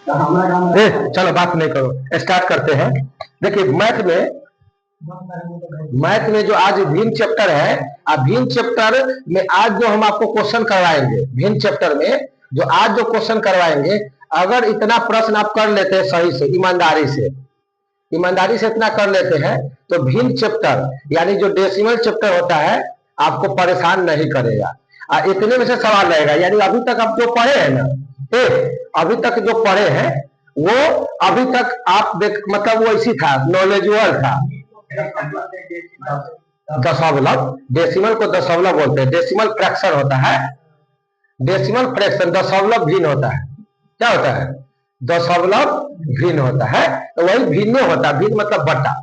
चलो बात नहीं करो, स्टार्ट करते हैं। देखिए मैथ में जो आज भिन्न चैप्टर है, भिन्न चैप्टर में आज जो हम आपको क्वेश्चन करवाएंगे, भिन्न चैप्टर में जो आज जो क्वेश्चन करवाएंगे, अगर इतना प्रश्न आप कर लेते हैं सही से, ईमानदारी से इतना कर लेते हैं, तो भिन्न चैप्टर यानी जो डेसिमल चैप्टर होता है आपको परेशान नहीं करेगा। इतने में से सवाल रहेगा, यानी अभी तक आप जो पढ़े हैं ना, अभी तक जो पढ़े हैं वो अभी तक आप देख, मतलब वो इसी था, नॉलेजबल था। दशमलव, डेसिमल को दशमलव बोलते हैं, डेसिमल फ्रैक्शन होता है, डेसिमल फ्रैक्शन दशमलव भिन्न होता है। क्या होता है? दशमलव भिन्न होता है, तो वही भिन्न होता है, भिन्न मतलब बटा,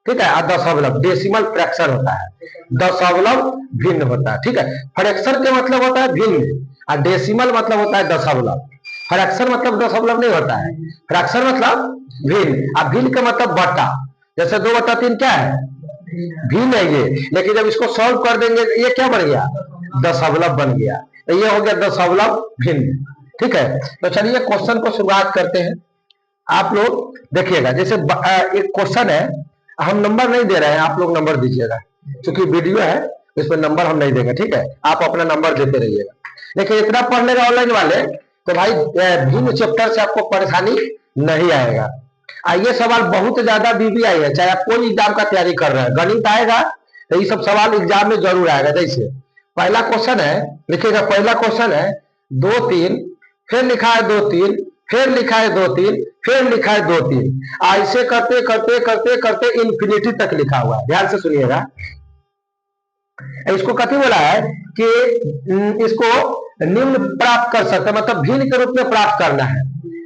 ठीक है। दशमलव डेसिमल फ्रैक्शन होता है, दशमलव भिन्न होता है, ठीक है। फ्रैक्शन के मतलब होता है भिन्न, और डेसिमल मतलब होता है दशमलव। फ्रैक्शन मतलब दशमलव नहीं होता है, फ्रैक्शन मतलब भिन्न, और भिन्न का मतलब बटा। जैसे 2/3 क्या है? भिन्न है ये, लेकिन जब इसको सॉल्व कर देंगे ये क्या बन गया? दशमलव बन गया, तो ये हो गया दशमलव भिन्न, ठीक है। तो चलिए क्वेश्चन को शुरुआत करते हैं। आप लोग देखिएगा, जैसे एक क्वेश्चन है, हम नंबर नहीं दे रहे हैं, आप लोग नंबर दीजिएगा, क्योंकि वीडियो है इसमें नंबर हम नहीं देंगे, ठीक है। आप अपना नंबर देते रहिएगा। लेकिन इतना पढ़ लेगा ऑनलाइन वाले तो भाई भिन्न चैप्टर से आपको परेशानी नहीं आएगा। ये सवाल बहुत ज्यादा बीबीआई है, चाहे आप कोई एग्जाम का तैयारी कर रहे हैं, गणित आएगा तो ये सब सवाल एग्जाम में जरूर आएगा। जैसे पहला क्वेश्चन है, लिखिएगा, पहला क्वेश्चन है 2 3, फिर लिखा है 2 3, फिर लिखा है 2 3, फिर लिखा है 2 3, ऐसे करते करते करते करते इन्फिनिटी तक लिखा हुआ है। ध्यान से सुनिएगा, इसको कथी बोला है कि इसको निम्न प्राप्त कर सकते, मतलब भिन्न के रूप में प्राप्त करना है।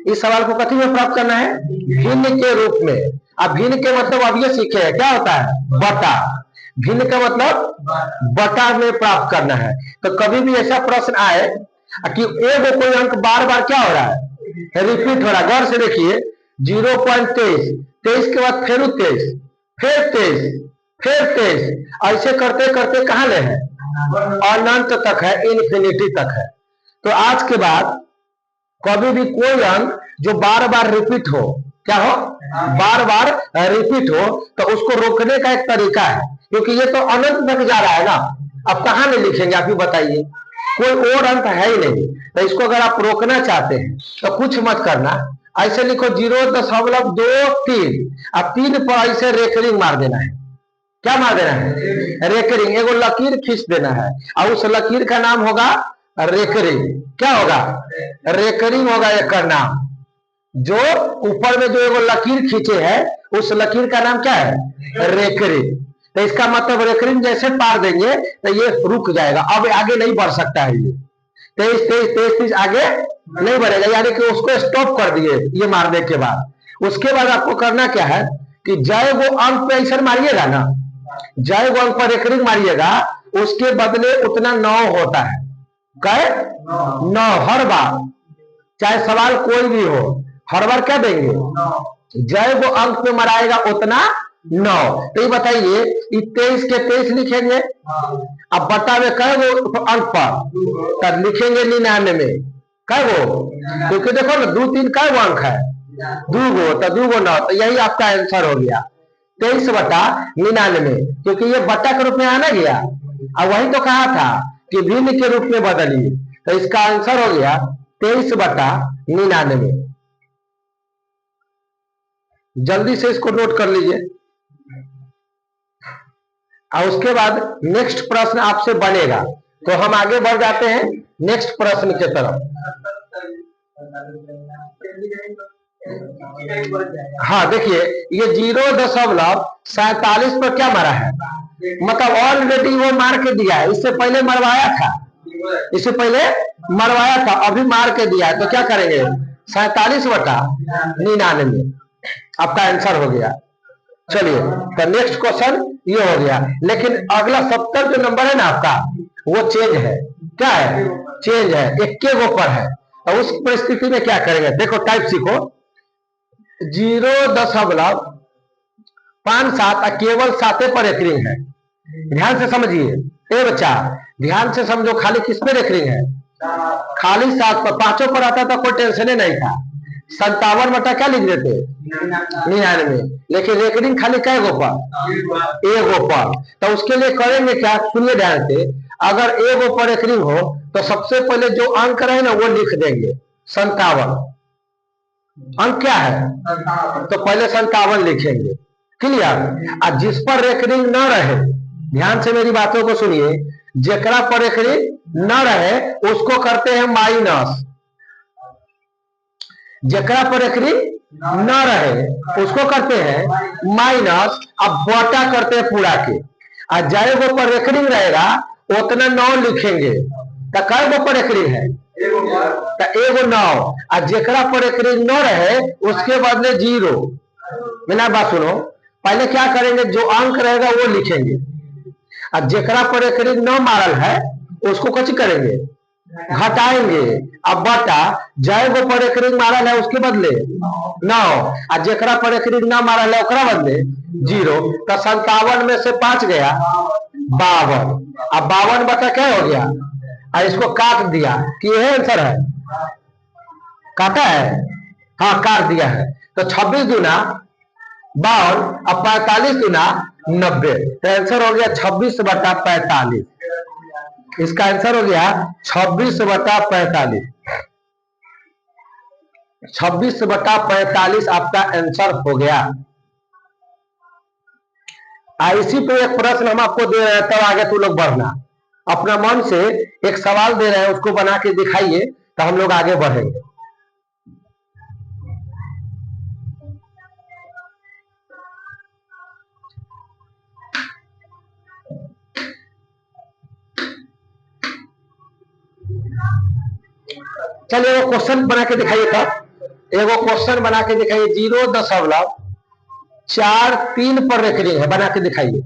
इस सवाल को कथी में प्राप्त करना है? भिन्न के रूप में। अब भिन्न के मतलब अब ये सीखे हैं, क्या होता है? बटा। भिन्न का मतलब बटा में प्राप्त करना है। तो कभी भी ऐसा प्रश्न आए कि एक कोई अंक बार बार क्या हो रहा है? रिपीट हो रहा है। गौर से देखिए, 0.23, 23 के बाद फिर 23, फिर 23, फिर 23, ऐसे करते करते कहां ले है? अनंत तक है, इन्फिनिटी तक है। तो आज के बाद कभी भी कोई अंक जो बार बार रिपीट हो, क्या हो? बार बार रिपीट हो, तो उसको रोकने का एक तरीका है, क्योंकि ये तो अनंत तक जा रहा है ना। अब कहां ले लिखेंगे आप ही बताइए? कोई और अंत है ही नहीं। तो इसको अगर आप रोकना चाहते हैं तो कुछ मत करना, ऐसे लिखो 0.23, अब 3 पर ऐसे रेकरिंग मार देना है। क्या मार देना है? रेकरिंग, एगो लकीर खींच देना है, और उस लकीर का नाम होगा रेकरिंग। क्या होगा? रेकरिंग होगा एक का नाम। जो ऊपर में जो एगो लकीर खींचे है, उस लकीर का नाम क्या है? रेकरिंग। तो इसका मतलब रेकरिंग जैसे पार देंगे तो ये रुक जाएगा, अब आगे नहीं बढ़ सकता है। ये 23 23 23 30 आगे नहीं बढ़ेगा, यानी कि उसको स्टॉप कर दिए ये मारने के बाद। उसके बाद आपको करना क्या है कि जय वो अंक पे ऐसा मारिएगा ना, जय वो अंक पर रेकरिंग मारिएगा, उसके बदले उतना 9 होता है। कहे 9 हर बार, चाहे सवाल कोई भी हो, हर बार क्या देंगे? जय वो अंक पे मराएगा उतना 9। तो ये बताइए, 23 के 23 लिखेंगे, अब बटा में कहे वो अंक पर, तब लिखेंगे 99। कहे वो, क्योंकि देखो ना 2 3 कहे वो अंक है, 2 गो, तो 2 गो 9, तो यही आपका आंसर हो गया 23/99, क्योंकि ये बटा के रूप में आना गया। अब वही तो कहा था कि भिन्न के रूप में बदलिए, तो इसका आंसर हो गया 23/99। जल्दी से इसको नोट कर लीजिए, और उसके बाद नेक्स्ट प्रश्न आपसे बनेगा। तो हम आगे बढ़ जाते हैं नेक्स्ट प्रश्न के तरफ। हाँ देखिए, ये 0.47 पर क्या मारा है? मतलब ऑलरेडी वो मार के दिया है, इससे पहले मरवाया था, इससे पहले मरवाया था, अभी मार के दिया है। तो क्या करेंगे? 47/99 आपका आंसर हो गया। चलिए, तो नेक्स्ट क्वेश्चन ये हो गया, लेकिन अगला 70 जो नंबर है ना आपका, वो चेंज है। क्या है? चेंज है, 21 पर है। और उस परिस्थिति में क्या करेंगे? देखो टाइप सीखो, 0.57 केवल 7 पर रेकरिंग है। ध्यान से समझिए, ए बच्चा ध्यान से समझो, खाली किस पे रेकरिंग है? खाली 7 पर। 5 पर आता था कोई टेंशन नहीं था, 57 बटा क्या लिख देते 99, लेकिन रेकरिंग खाली कै गो पर एगो पर। तो उसके लिए करेंगे क्या, सुनिए ध्यान से। अगर एगो पर रेकरिंग हो तो सबसे पहले जो अंक रहे ना वो लिख देंगे 57। अंक क्या है, तो पहले 57 लिखेंगे, क्लियर। और जिस पर रेकरिंग न रहे, ध्यान से मेरी बातों को सुनिए, जेकरा पर रेकरिंग न रहे उसको करते हैं माइनस, जेकरा पर रेकरिंग न रहे उसको करते हैं माइनस, अब बटा करते हैं पूरा के। और जाएगो पर रेकरिंग रहेगा उतना 9 लिखेंगे। तो कै गो पर रेकरिंग है, तो एगो 9। और जेकरा पर रेकरिंग न रहे उसके बदले 0। मेरा बात सुनो, पहले क्या करेंगे, जो अंक रहेगा वो लिखेंगे, और जेकरा पर रेकरिंग न मारल है उसको कुछ करेंगे, घटाएंगे। अब बटा जाएगो पर रेकरिंग मारल है उसके बदले 9, और जेकरा पर रेकरिंग न मारल है ओकरा बदले 0। तो 57 में से 5 गया 52। अब 52 बटा क्या हो गया, और इसको काट दिया कि यह आंसर है, काटा है, हाँ काट दिया है। तो 26 दूना 52, अब 45 दूना 90। तो आंसर हो गया 26 बटा 45। इसका आंसर हो गया 26 बटा 45। 26 बटा 45 आपका आंसर हो गया। इसी पे एक प्रश्न हम आपको दे रहे हैं, तब आगे तू लोग बढ़ना। अपना मन से एक सवाल दे रहे हैं, उसको बना के दिखाइए, तो हम लोग आगे बढ़ेंगे। चलिए वो क्वेश्चन बना के दिखाइए, तब एगो क्वेश्चन बना के दिखाइए। 0.43 पर रेकरिंग है, बना के दिखाइए।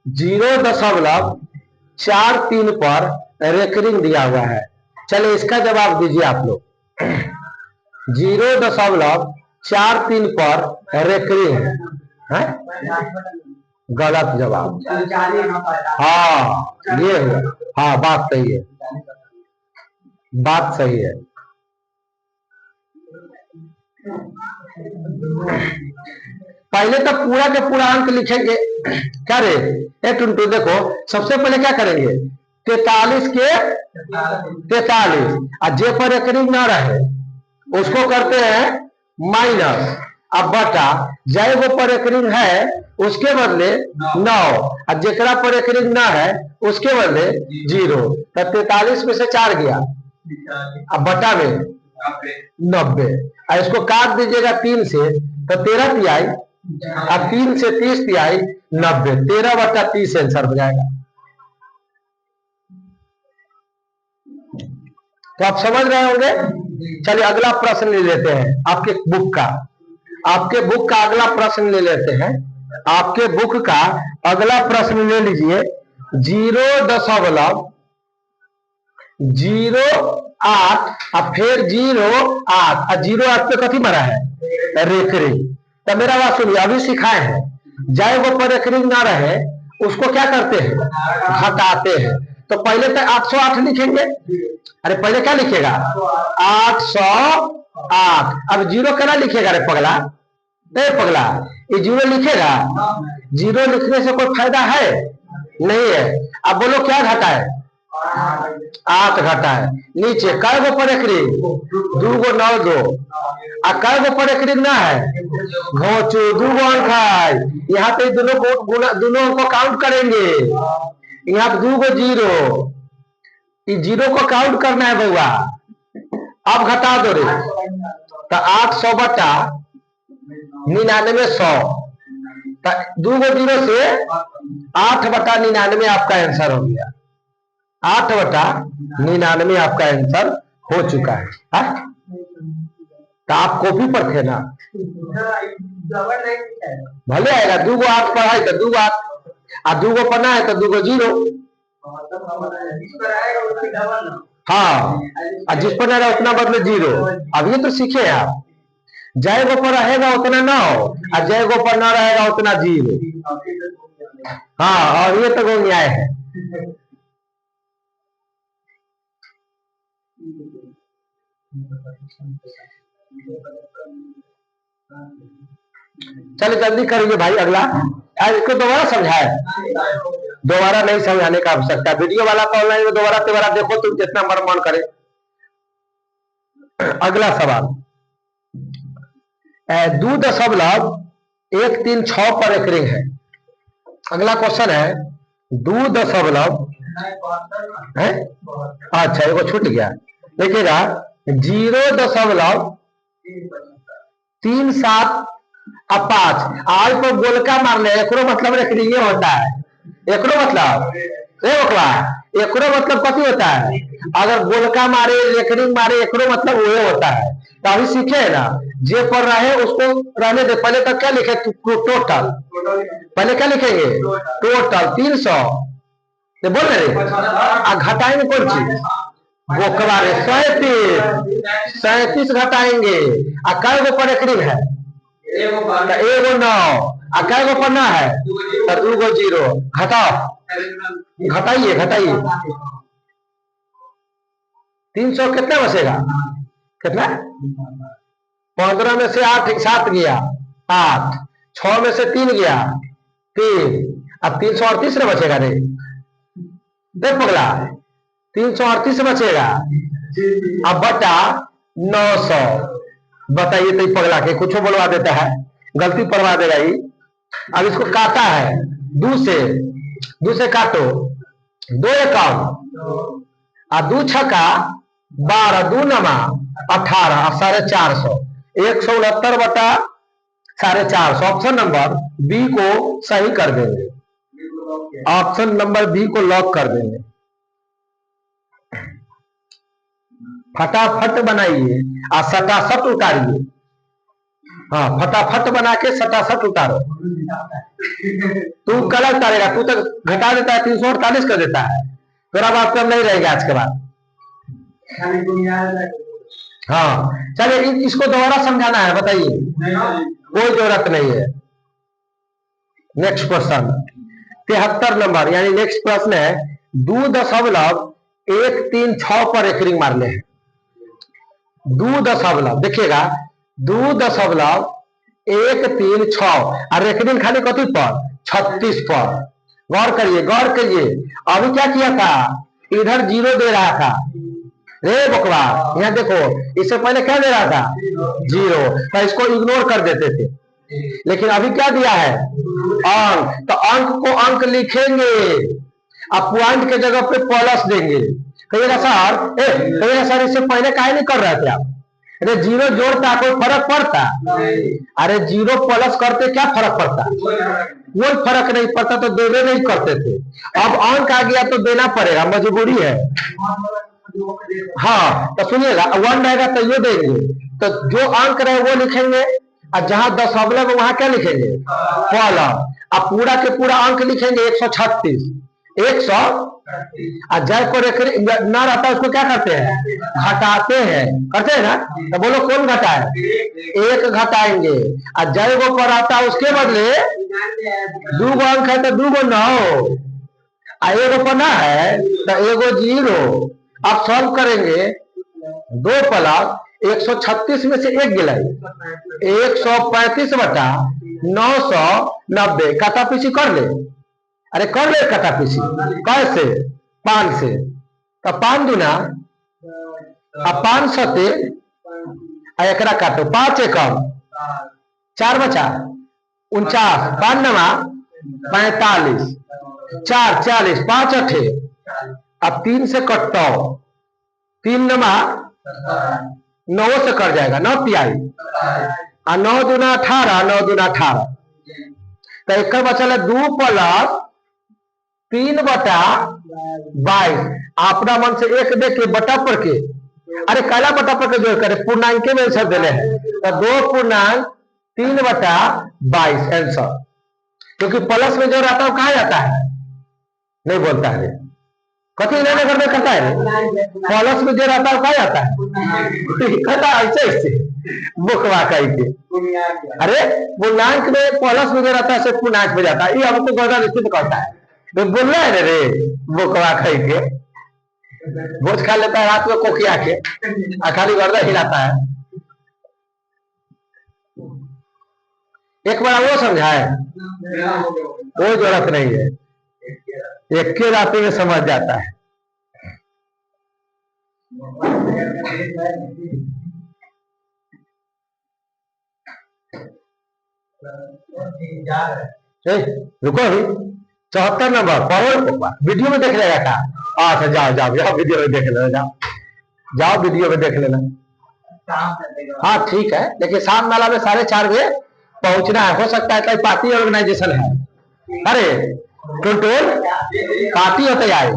0.43 पर रेकरिंग दिया हुआ है। चलिए इसका जवाब दीजिए आप लोग। 0.43 पर रेकरिंग है, गलत जवाब। हाँ ये है, हाँ बात सही है, बात सही है। पहले तो पूरा के पूरा अंक लिखेंगे। क्या रे ए टुंटू, देखो सबसे पहले क्या करेंगे, 43 के 43, और जे पर रेकरिंग ना रहे उसको करते हैं माइनस, अब बटा जाएगो पर रेकरिंग है उसके बदले 9, और जेकरा पर रेकरिंग ना है उसके बदले 0। तो 43 में से 4 गया, अब बटा में 90, और इसको काट दीजिएगा 3 से, तो 13 तिहाई, अब 3 से 30 तिहाई 90, 13 बटा 30 आंसर हो जाएगा। तो आप समझ रहे होंगे। चलिए अगला प्रश्न ले लेते हैं आपके बुक का। आपके बुक का अगला प्रश्न ले लेते हैं। आपके बुक का अगला प्रश्न ले लीजिए। 0.08 और फिर 0.8 और 0.8 पे कथी मरा है, रेकरिंग। तो मेरा बात सुनिए, अभी सिखाए हैं, जाएगो पर रेकरिंग ना रहे उसको क्या करते हैं, घटाते हैं। तो पहले तो 808 लिखेंगे। अरे पहले क्या लिखेगा, 808। अब 0 क्या लिखेगा रे पगला, ए पगला, ये 0 लिखेगा। 0 लिखने से कोई फायदा है नहीं है। अब बोलो क्या घटा है, 8 घटा है। नीचे कै गो पर रेकरिंग, 2 गो 9 2, और कै गो पर रेकरिंग ना है, घोचू 2 गो अंक है। यहाँ पे दोनों को गुना, दोनों को काउंट करेंगे। यहाँ पे 2 गो 0, इस 0 को काउंट करना है बउआ। अब घटा दो रे, तो 800 बटा 99 100, 2 गो 0 से 8 बटा 99 आपका आंसर हो गया। 8 बटा 99 आपका आंसर हो चुका है। हा? तो आप कॉपी पर थे ना, भले आएगा। 2 गो 8 पर है तो 2 गो 8, और 2 गो पढ़ना है तो 2 गो 0। हाँ, और जिस पर रहेगा उतना बदले 0। अब ये तो सीखे आप, जाएगो पर रहेगा उतना 9, और जाएगो पर ना रहेगा उतना 0। हाँ, और ये तो न्याय है। चलिए जल्दी करिए भाई अगला। इसको दोबारा समझाए, दोबारा नहीं समझाने का आवश्यकता। वीडियो वाला तो ऑनलाइन में दोबारा तिबारा देखो, तुम जितना मन करे। अगला सवाल, 2.136 पर एक रिंग है। अगला क्वेश्चन है 2 है, अच्छा एगो छूट गया, देखिएगा 0.37 आज पर गोलका मार ले, एकरो मतलब रेकरिंगे होता है। एकरो मतलब एकरो मतलब कथी होता है, अगर गोलका मारे रेकरिंग मारे एकरो मतलब वो होता है। तो अभी सीखे है ना, जे पर रहे उसको रहने दे। पहले तक क्या लिखे, टोटल, पहले क्या लिखेंगे, टोटल 300 बोल रहे, घटाएंगे कौन चीज, बोकवा रे 37 घटाएंगे। कै गो पर एकरिंग है, एगो 9, कै गो पर ना है, 2 गो 0, घटाओ, घटाइए 300 कितना बचेगा, कितना, 15 में से 7 गया 8, 6 में से 3 गया 3, अब 338 ना बचेगा रे, देख पगला 338 बचेगा। अब बटा 900, बताइए तो पगला के कुछ बोलवा देता है, गलती पड़वा देगा ही। अब इसको काटा है 2 से काटो, 2 एकम 2 छक्का 12, 2 नमा 18, 450, 169 बटा 450। ऑप्शन नंबर बी को सही कर देंगे, ऑप्शन नंबर बी को लॉक कर देंगे। फटाफट बनाइए और सटासट उतारिए। हाँ, फटाफट बना के सटासट उतारो। तू कल उतारेगा, तू तो घटा देता है, 348 कर देता है, तेरा बात कम नहीं रहेगा आज के बाद। हाँ चलिए, इसको दोबारा समझाना है, बताइए, कोई जरूरत नहीं है। नेक्स्ट क्वेश्चन 73 नंबर, यानी नेक्स्ट प्रश्न है 2.136 पर एक रिंग मारने हैं। 2 देखिएगा 2.136 और रेकरिंग खाली कथी पर, 36 पर। गौर करिए अभी क्या किया था, इधर 0 दे रहा था रे बकवा, यहाँ देखो इससे पहले क्या दे रहा था, 0, तो इसको इग्नोर कर देते थे। लेकिन अभी क्या दिया है, अंक, तो अंक को अंक लिखेंगे, अब पॉइंट के जगह पे प्लस देंगे। कहिएगा सर इससे पहले काहे नहीं कर रहे थे आप, अरे 0 जोड़ता कोई फर्क पड़ता, अरे 0 प्लस करते क्या फर्क पड़ता, कोई फर्क नहीं पड़ता, तो देवे नहीं करते थे। अब अंक आ गया तो देना पड़ेगा, मजबूरी है। हाँ तो सुनिएगा, 1 रहेगा तो ये देंगे, तो जो अंक रहे वो लिखेंगे, और जहां 10 वहां क्या लिखेंगे, कॉलम। अब पूरा के पूरा अंक लिखेंगे 136, 100, और जय को ना रहता है उसको क्या करते हैं, घटाते हैं, करते हैं ना। तो बोलो कौन घटाए, 1 घटाएंगे, और जय को पर आता है उसके बदले 2 गो अंक है तो 2 गो 9, एगो पर ना है तो एगो 0। अब सॉल्व करेंगे, 2 प्लस 136 में से 1 गिलाई, 135 बटा 990, काटा पीछी कर ले, अरे कर ले काटा पीछी, कैसे, 5 से, तो 5 दूना 5 सते, एकरा काटो, 5 एकम 4 बचा 49, 5 नमा 45, 4 40, 5 अठे, अब 3 से कटो, 3 नमा 9 से कट जाएगा, 9 तिहाई, 9 दूना 18, 9 दूना 18, तो एक बचल है 2 प्लस 3 बटा 22। अपना मन से 1 दे के बटा पर के, अरे काला बटा पर के जोड़ करे, पूर्णांक में आंसर देने हैं, तो 2.3 बटा 22 आंसर। क्योंकि प्लस में जो रहता है वो कहा जाता है, नहीं बोलता है, कथी लेने करने करता है, प्लस में जो रहता है कहा जाता है, ऐसे बुकवा कही के, अरे पूर्णांक में प्लस में जो रहता है पूर्णांक में जाता है, ये हमको गौर निश्चित करता है, तो बोल रहा है रे बुकवा कही के। भोज खा लेता है रात में कोकिया के, खाली गर्दन हिलाता है। एक बार वो समझाए, कोई जरूरत नहीं है, एक के रात में समझ जाता है। रुको अभी 74 नंबर पढ़ो, वीडियो में देख लेगा क्या? अच्छा जाओ जाओ जाओ वीडियो में देख लेना, जाओ जाओ वीडियो में देख लेना। हाँ ठीक है, लेकिन शाम वाला में 4:30 बजे पहुंचना है। हो सकता है कहीं पार्टी ऑर्गेनाइजेशन है, अरे कंट्रोल पार्टी होते आए।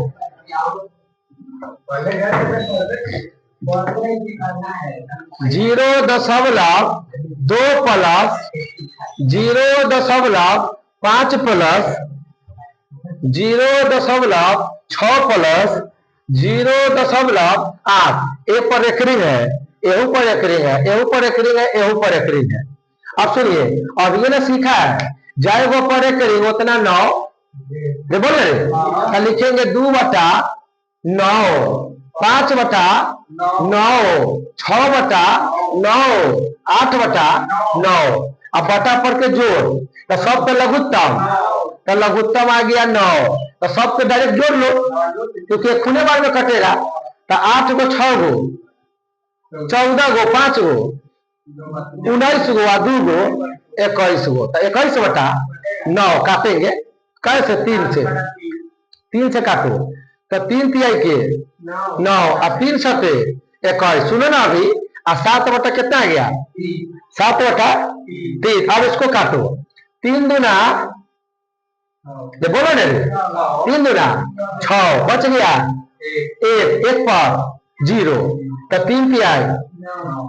0.2 प्लस 0.5 प्लस 0.6 प्लस 0.8 ए पर एकरिंग है, एहू पर एकरिंग है, एहू पर एकरिंग है, एहू पर एकरिंग है। अब सुनिए, अब ये ना सीखा है, जाए वो पर एकरिंग उतना 9 बोल रहे, लिखेंगे 2/9, 5/9, 6/9, 8/9। अब बटा पर के जोड़, तो सब पे लघुत्तम, तो लघुत्तम आ गया 9, तो सब पे डायरेक्ट जोड़ लो, क्योंकि खुले बार में कटेगा। तो 8 को 6 गो, 14 गो, 5 गो, 19 गो, 2 गो, 21 गो। तो 21/9 काटेंगे कैसे? 3 से काटो, तो 3 तिहाई के 9 और 3 सते 21। सुनो ना अभी, 7 बटा कितना आ गया? 7/3। अब इसको काटो, 3 दूना बोलो ना, 3 दूना 6, बच गया 1 पर 0, तो 3 तिहाई,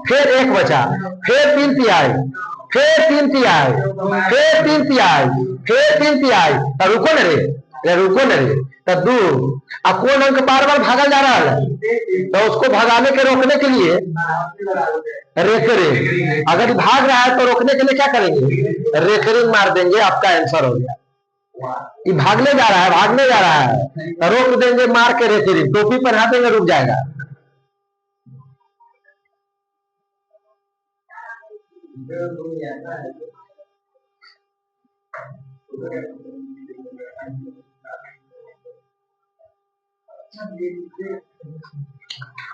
फिर 1 बचा, फिर 3 तिहाई, फिर 3 तिहाई, फिर 3 तिहाई, फिर 3 तिहाई। तो रुको न रे, रुको न रे, तो 2। अब कौन अंक बार बार भागा जा रहा है, तो उसको भगाने के रोकने के लिए रेकरिंग, अगर भाग रहा है तो रोकने के लिए क्या करेंगे? रेकरिंग मार देंगे, आपका आंसर हो गया। ये भागने जा रहा है, भागने जा रहा है, तो रोक देंगे मार के रेकरिंग, टोपी पहना देंगे, रुक जाएगा।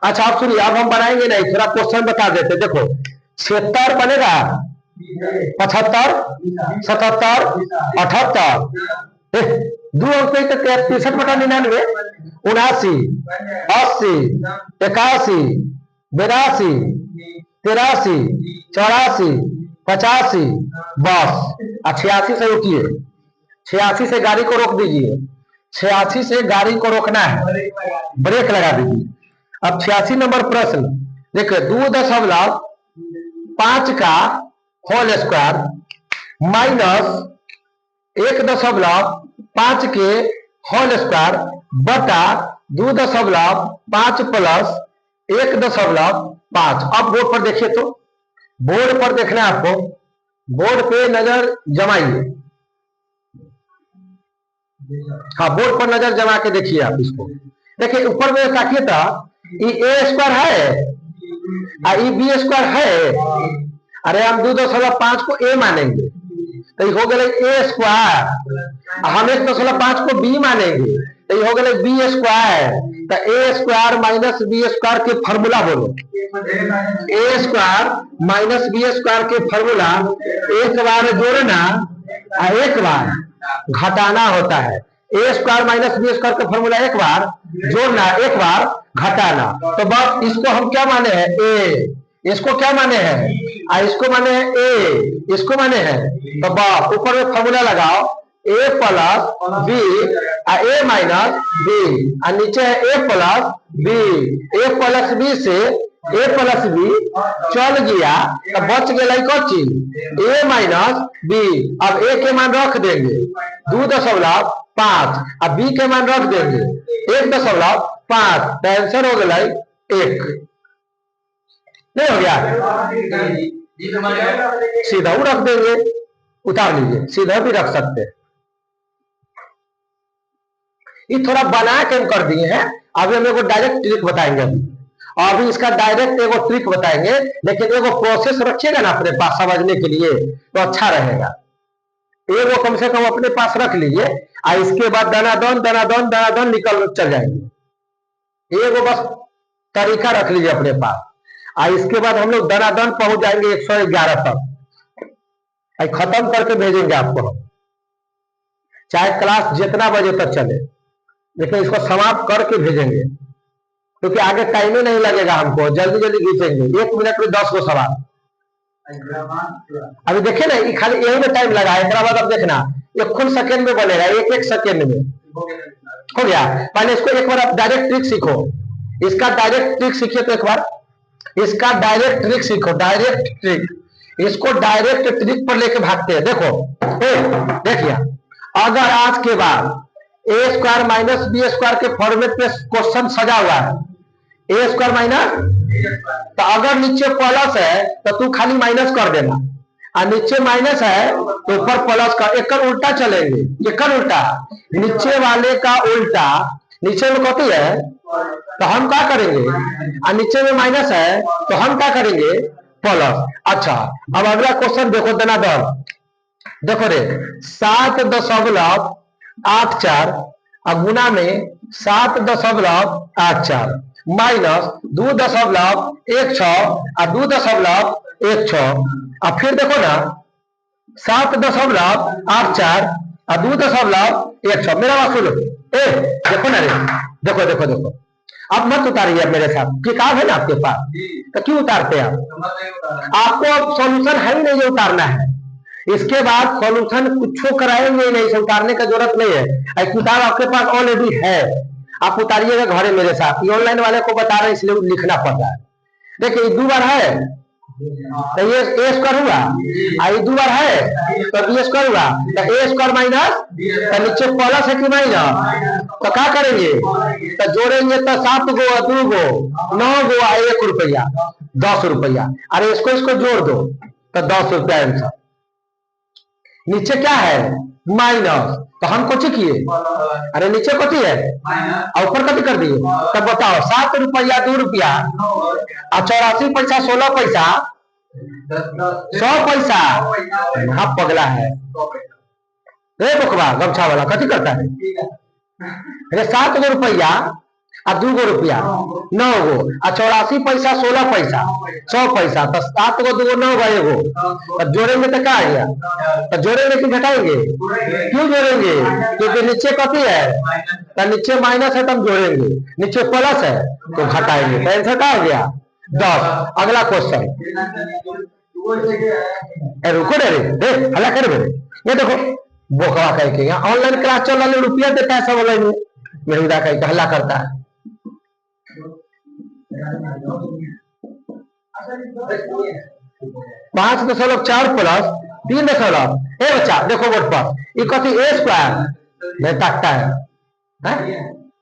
अच्छा आप सुनिए, अब हम बनाएंगे नहीं, थोड़ा क्वेश्चन बता देते। देखो 76 बनेगा, 75, 77, 78, 2 अंक पे 63/99, 79, 80, 81, 82, 83, 84, 85, बस। 86 से रुकिए, 86 से गाड़ी को रोक दीजिए, 86 से गाड़ी को रोकना है, ब्रेक लगा दीजिए। अब 86 नंबर प्रश्न देखिए, 2.5 का होल स्क्वायर माइनस 1.5 के होल स्क्वायर बटा 2.5 प्लस 1.5। अब बोर्ड पर देखिए, तो बोर्ड पर देखना है आपको, बोर्ड पे नजर जमाइए। हाँ बोर्ड पर नजर जमा के देखिए आप इसको। देखिए ऊपर में ताकिए था, ये ए स्क्वायर है और ये बी स्क्वायर है। अरे हम 2.5 को ए मानेंगे, तो ये हो गए ए स्क्वायर, हम 1.5 को बी मानेंगे, तो ये हो गए बी स्क्वायर। तो ए स्क्वायर माइनस बी स्क्वायर के फॉर्मूला बोलो, ए स्क्वायर माइनस बी स्क्वायर के फॉर्मूला, एक बार जोड़ना और एक बार घटाना होता है। ए स्क्वायर माइनस बी स्क्वायर का फॉर्मूला एक बार जोड़ना, एक बार घटाना। तो बस इसको हम क्या माने हैं? ए। इसको क्या माने हैं? इसको माने हैं ए, इसको माने हैं। तो बस ऊपर में फॉर्मूला लगाओ, ए प्लस बी ए माइनस बी, और नीचे है ए प्लस बी। ए प्लस बी से ए प्लस बी चल गया, तो बच गया कौन चीज? ए माइनस बी। अब ए के मान रख देंगे 2.5, अब बी के मान रख देंगे 1.5, तो आंसर हो गया 1। नहीं हो गया? सीधा रख देंगे, उतार लीजिए, सीधा भी रख सकते हैं। ये थोड़ा बना के हम कर दिए हैं। अभी हम एगो डायरेक्ट ट्रिक बताएंगे अभी इसका डायरेक्ट एगो ट्रिक बताएंगे, लेकिन एगो प्रोसेस रखिएगा ना अपने पास समझने के लिए तो अच्छा रहेगा। एगो कम से कम अपने पास रख लीजिए और इसके बाद दनादन दनादन दनादन निकल चल जाएंगे। एगो बस तरीका रख लीजिए अपने पास और इसके बाद हम लोग दनादन पहुंच जाएंगे 111 तक, खत्म करके भेजेंगे आपको हम, चाहे क्लास जितना बजे तक चले, लेकिन इसको समाप्त करके भेजेंगे क्योंकि आगे टाइम ही नहीं लगेगा हमको, जल्दी जल्दी खींचेंगे। 1 मिनट में 10 गो सवाल। अभी देखिए ना, खाली यही में टाइम लगा है, बाद अब देखना 1 सेकेंड में बनेगा, 1 सेकेंड में हो गया। पहले इसको एक बार आप डायरेक्ट ट्रिक सीखो, इसका डायरेक्ट ट्रिक सीखिए तो एक बार इसका डायरेक्ट ट्रिक सीखो, डायरेक्ट ट्रिक, इसको डायरेक्ट ट्रिक पर लेके भागते हैं। देखो देखिए, अगर आज के बाद ए स्क्वायर माइनस बी स्क्वायर के फॉर्मेट में क्वेश्चन सजा हुआ है, ए स्क्वायर माइनस, तो अगर नीचे प्लस है तो तू खाली माइनस कर देना, और नीचे माइनस है तो ऊपर प्लस कर, एक उल्टा चलेंगे, एक उल्टा, नीचे वाले का उल्टा, नीचे में कॉपी है तो हम क्या करेंगे, और नीचे में माइनस है तो हम क्या करेंगे प्लस। अच्छा, अब अगला क्वेश्चन देखो, देना दर, देखो रे 7.84 और गुना में 7.84 माइनस 2.16 और 2.16 और फिर देखो ना 7.84 और 2.16, मेरा बात सुनो, देखो ना रे, देखो देखो देखो, अब मत उतारिए अब मेरे साथ, किताब है ना आपके पास, तो क्यों उतारते हैं आप? आपको अब सॉल्यूशन है ही नहीं जो उतारना है, इसके बाद सॉल्यूशन कुछ कराएंगे नहीं, से उतारने का जरूरत नहीं है, किताब आपके पास ऑलरेडी है, आप उतारिएगा घरे मेरे साथ। ये ऑनलाइन वाले को बता रहे हैं इसलिए लिखना पड़ रहा है। देखिए 2 बार है तो ये ए स्क्वायर हुआ, आई 2 बार है तो बी स्क्वायर हुआ, तो ए स्क्वायर माइनस, तो नीचे प्लस है कि माइनस, तो क्या करेंगे, तो जोड़ेंगे तो 7 गो 2 गो 9 गो 1 रुपया 10 रुपया, अरे इसको जोड़ दो तो 10 रुपया आंसर। नीचे क्या है माइनस, तो हम कुछ किए, अरे नीचे कथी है और ऊपर कथी कर दिए, तब बताओ 7 रुपया 2 रुपया और 84 पैसा 16 पैसा 100 पैसा, हाँ पगला है रे बकवा गमछा वाला, कथी करता है, अरे 7 गो रुपया और 2 गो रुपया 9 गो और 84 पैसा 16 पैसा 100 पैसा, तो 7 गो 2 गो 9 गो 1 गो, तो जोड़ेंगे तो क्या आ गया, तो जोड़ेंगे कि घटाएंगे, क्यों जोड़ेंगे, क्योंकि नीचे कथी है, तो नीचे माइनस है तो हम जोड़ेंगे, नीचे प्लस है तो घटाएंगे, तो आंसर क्या हो गया 10। अगला क्वेश्चन, रुको रे हल्ला कर मेरे, ये देखो बोकवा कह के यहाँ ऑनलाइन क्लास चल रहा है, रुपया देता है सब ऑनलाइन में, मेहूदा कह के हल्ला करता है। 5.4 प्लस 3 बच्चा देखो बोर्ड पर, ये कथी ए स्क्वायर नहीं ताकता है,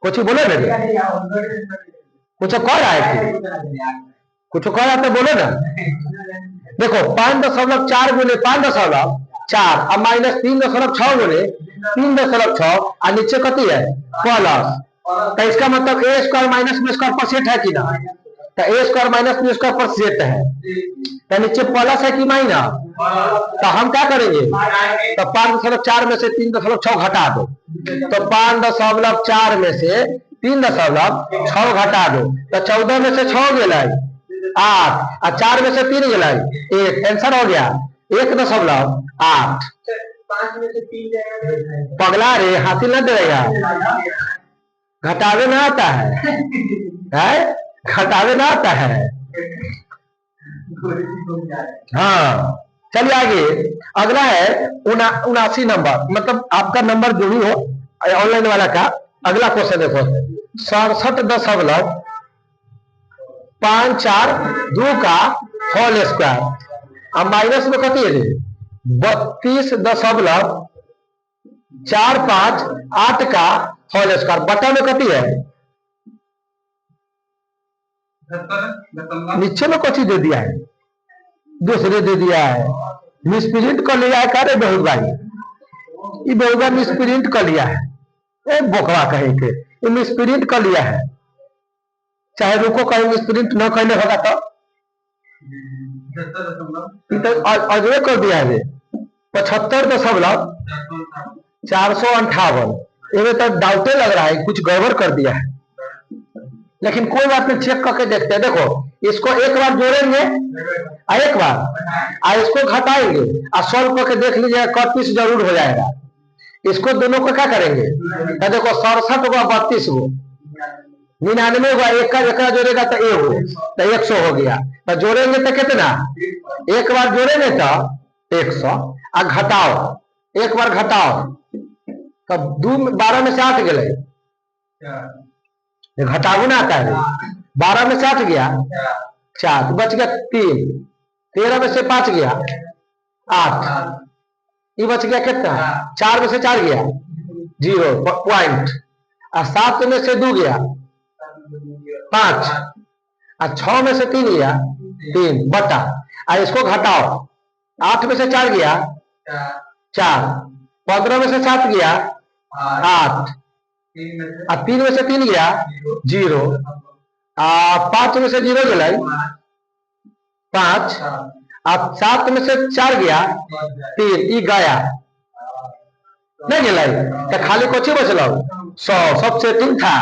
कुछ बोलो ना, कुछ कह रहा है, कुछ कह रहा तो बोलो ना। देखो 5.4 गुने 5.4 और माइनस 3.6 गुने 3.6 और नीचे कथी है प्लस, तो इसका मतलब ए स्क्वायर माइनस बी स्क्वायर पर सेट है कि ना, तो ए स्क्वायर माइनस बी स्क्वायर पर सेट है, तो नीचे प्लस है कि माइनस, तो हम क्या करेंगे, तो 5.4 में से 3.6 घटा दो, तो 5.4 में से 3.6 घटा दो, तो 14 में से 6 गए 8 और 4 में से 3 गए 1, आंसर हो गया 1.8। पगला रे हासिल न देगा, घटावे ना आता है, घटावे ना आता है। हाँ चलिए आगे, अगला है 79 नंबर, मतलब आपका नंबर जो भी हो ऑनलाइन वाला का। अगला क्वेश्चन देखो 67.54 का होल स्क्वायर, अब माइनस में कथी है 32.458 का होल स्क्वायर, बटा में कथी है, नीचे में कथी दे दिया है, दूसरे दे दिया है, मिसप्रिंट कर लिया है, क्या रे बहुत भाई, ये बहुत बार मिसप्रिंट कर लिया है, बोकवा कहीं के मिसप्रिंट कर लिया है, चाहे रुको कहीं मिसप्रिंट न कहने होगा तो अजय कर दिया है 75.458। ये तो डाउटे लग रहा है कुछ गड़बड़ कर दिया है, लेकिन कोई बात नहीं, चेक करके देखते हैं। देखो इसको एक बार जोड़ेंगे एक बार इसको घटाएंगे और सॉल्व करके देख लीजिएगा, 31 जरूर हो जाएगा। इसको दोनों को क्या करेंगे तो देखो 67 को 32 को 99 हुआ, एक का जोड़ेगा तो ए हो तो 100 हो गया। तो जोड़ेंगे तो कितना, एक बार जोड़ेंगे तो 100 और घटाओ, एक बार घटाओ तो 12 में से 8 गए, घटाओ ना आता है, 12 में से 8 गया 4, बच गया 3, 13 में से 5 गया 8, ये बच गया कितना, 4 में से 4 गया 0 पॉइंट, और 7 में से 2 गया 5, और 6 में से 3 गया 3 बटा, और इसको घटाओ, 8 में से 4 गया 4, 15 में से 7 गया 8, और 3 में से 3 गया 0, 5 में से 0 गया 5, अब 7 में से 4 गया 3, ई गया नहीं गया तो खाली कुछ बचल 100, सब सेटिंग था,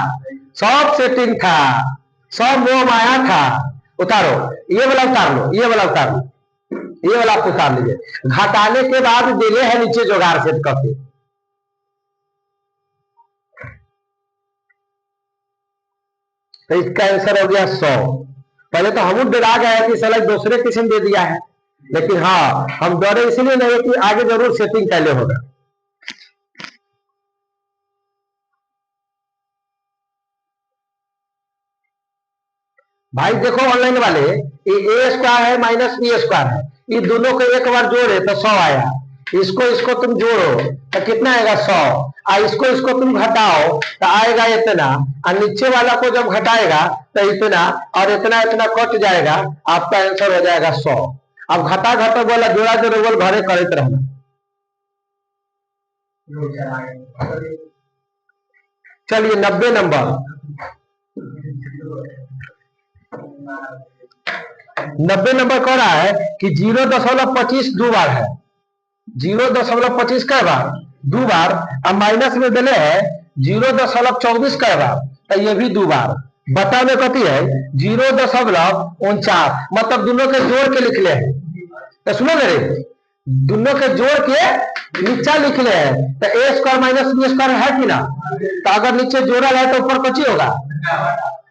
सब सेटिंग था, सब मोह माया था। उतारो, ये वाला उतार लो, ये वाला उतार लो, ये वाला आप उतार लीजिए। घटाने के बाद दिले है नीचे जोगाड़ सेट करके, तो इसका आंसर हो गया 100। पहले तो हम डरा गए कि साला दूसरे किस्म दे दिया है, लेकिन हाँ हम डरे इसलिए नहीं कि आगे जरूर सेटिंग कैले होगा। भाई देखो ऑनलाइन वाले, ये ए स्क्वायर है माइनस बी स्क्वायर है, ये दोनों को एक बार जोड़े तो 100 आया, इसको इसको तुम जोड़ो तो कितना आएगा 100, और इसको इसको तुम घटाओ तो आएगा इतना, और नीचे वाला को जब घटाएगा तो इतना, और इतना इतना कट जाएगा, आपका आंसर हो जाएगा 100। अब घटा घटा बोला जोड़ा जोड़े बोल घरे करते रहना। चलिए 90 नंबर, 90 नंबर कह रहा है कि 0.25 दो बार है, 0.25 कै बार, दो बार, अब माइनस में दिले है 0.24 कै बार, तो ये भी दो बार, बता में कथी है 0.49, मतलब दोनों के जोड़ के लिख ले हैं, तो सुनो मेरे, दोनों के जोड़ के नीचा लिख ले हैं, तो ए स्क्वायर माइनस बी स्क्वायर है कि ना, तो अगर नीचे जोड़ल है तो ऊपर कची होगा,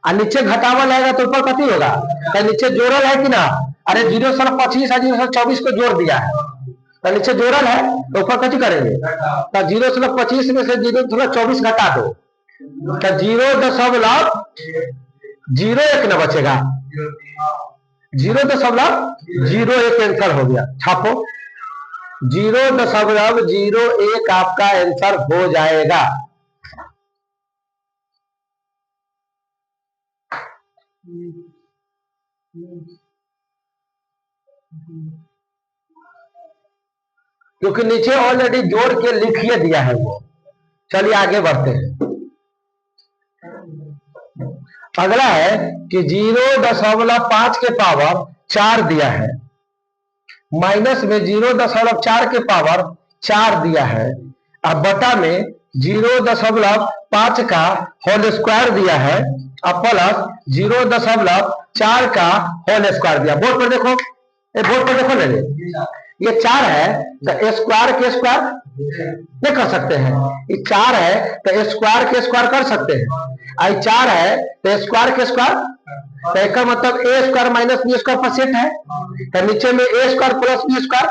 और नीचे घटावल आएगा तो ऊपर कथी होगा, तो नीचे जोड़ल है कि ना, अरे 0.25 और 0.24 को जोड़ दिया है, तो नीचे जोड़ल है तो ऊपर कथी करेंगे, तो 0.25 में से 0.24 घटा दो, तो 0.01 न बचेगा, 0.01 आंसर हो गया। छापो, 0.01 आपका आंसर हो जाएगा। क्योंकि नीचे ऑलरेडी जोड़ के लिखिए दिया है वो। चलिए आगे बढ़ते हैं। अगला है कि 0.5 के पावर 4 दिया है, माइनस में 0.4 के पावर 4 दिया है, अब बटा में 0.5 का होल स्क्वायर दिया है, अब प्लस 0.4 का होल स्क्वायर दिया। बोर्ड पर देखो, बोर्ड पर देखो ले, ये 4 है तो स्क्वायर के स्क्वायर नहीं कर सकते हैं, ये 4 है तो स्क्वायर के स्क्वायर कर सकते हैं, आई 4 है तो स्क्वायर के स्क्वायर, तो इसका मतलब ए स्क्वायर माइनस बी स्क्वायर पर सेट है, तो नीचे में ए स्क्वायर प्लस बी स्क्वायर,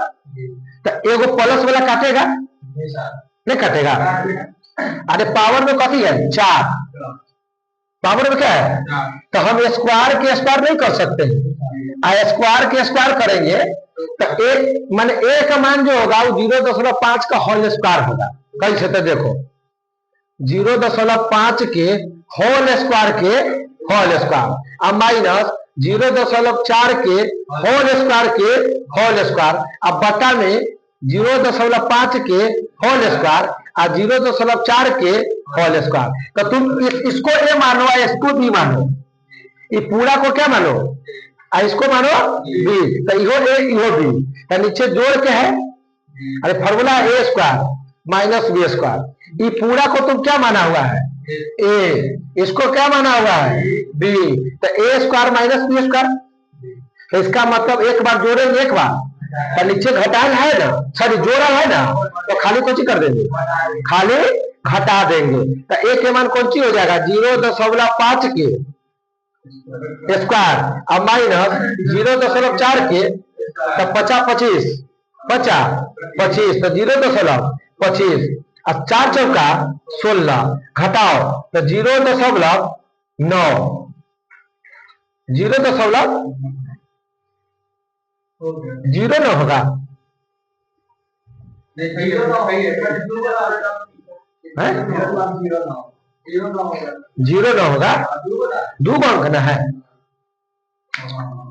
तो एगो प्लस वाला काटेगा नहीं काटेगा, अरे पावर में कथी है 4, पावर में क्या है, तो हम स्क्वायर के स्क्वायर नहीं कर सकते हैं, स्क्वायर के स्क्वायर करेंगे तो एक मान ए का मान जो होगा वो 0.5 का होल स्क्वायर होगा। कैसे, तो देखो 0.5 के होल स्क्वायर के होल स्क्वायर, अब माइनस 0.4 के होल स्क्वायर, अब बटा में 0.5 के होल स्क्वायर और 0.4 के होल स्क्वायर। तो तुम इसको ए मानो और इसको बी मानो, ये पूरा को क्या मानो और इसको मानो बी, तो इहो ए इहो बी, तो नीचे जोड़ के है, अरे फॉर्मूला ए स्क्वायर माइनस बी स्क्वायर, ये पूरा को तुम क्या माना हुआ है ए, इसको क्या माना हुआ है बी, तो ए स्क्वायर माइनस बी स्क्वायर। तो इसका मतलब एक बार जोड़ेंगे, एक बार तो नीचे घटाना है ना, सॉरी जोड़ा है ना, तो खाली कौन सी कर देंगे, खाली घटा देंगे। तो ए के मान कौन सी हो जाएगा 0.5 के स्क्वायर अब माइनस 0.4 के, तो 50 25 25, तो 0.25 अब 4 चौका 16 घटाओ तो 0.9 0.09 होगा, 0.9 होगा, 2 अंक ना है,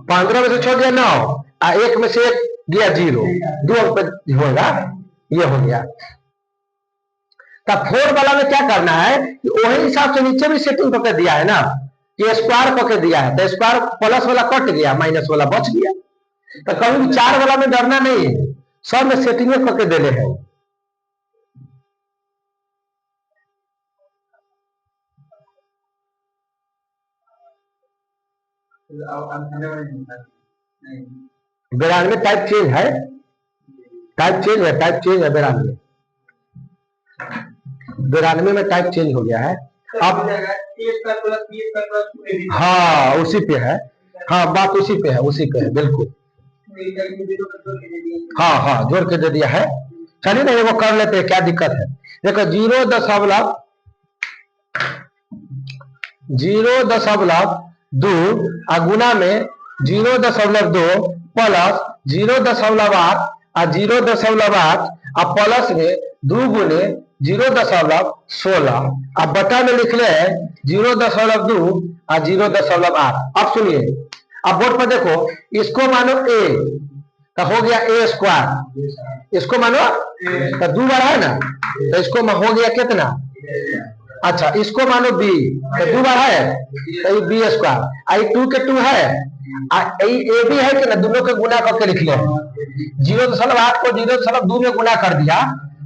15 में से छोड़ दिया 9 और 1 में से 1 गया 0, 2 अंक पे होगा, ये हो गया। तब 4 वाला में क्या करना है कि वही हिसाब से नीचे भी सेटिंग करके दिया है ना, कि स्क्वायर करके दिया है, तो स्क्वायर प्लस वाला कट गया, माइनस वाला बच गया। तो कभी भी 4 वाला में डरना नहीं है, सब में सेटिंग करके देने हैं। बेरानवे टाइप चेंज है, टाइप चेंज है, टाइप चेंज है 92 में टाइप चेंज हो गया है अब। हाँ उसी पे है, हाँ बात उसी पे है, उसी पे है बिल्कुल। हाँ हाँ जोड़ के दे दिया है, चलिए ना वो कर लेते हैं, क्या दिक्कत है। देखो 0.2 गुना में 0.2 प्लस 0.8 और 0.8 और प्लस में 2 गुने 0.16 अब बटा में लिख ले 0.2 और 0.8। अब सुनिए, अब बोर्ड पर देखो, इसको मानो ए तो हो गया ए स्क्वायर, इसको मानो तो 2 बार है ना, तो इसको हो गया कितना, अच्छा इसको मानो बी तो 2 बार है तो ये बी स्क्वायर, आई 2 के 2 है, ए भी है कि ना, दोनों के गुना करके लिख ले, 0.8 को 0.2 में गुना कर दिया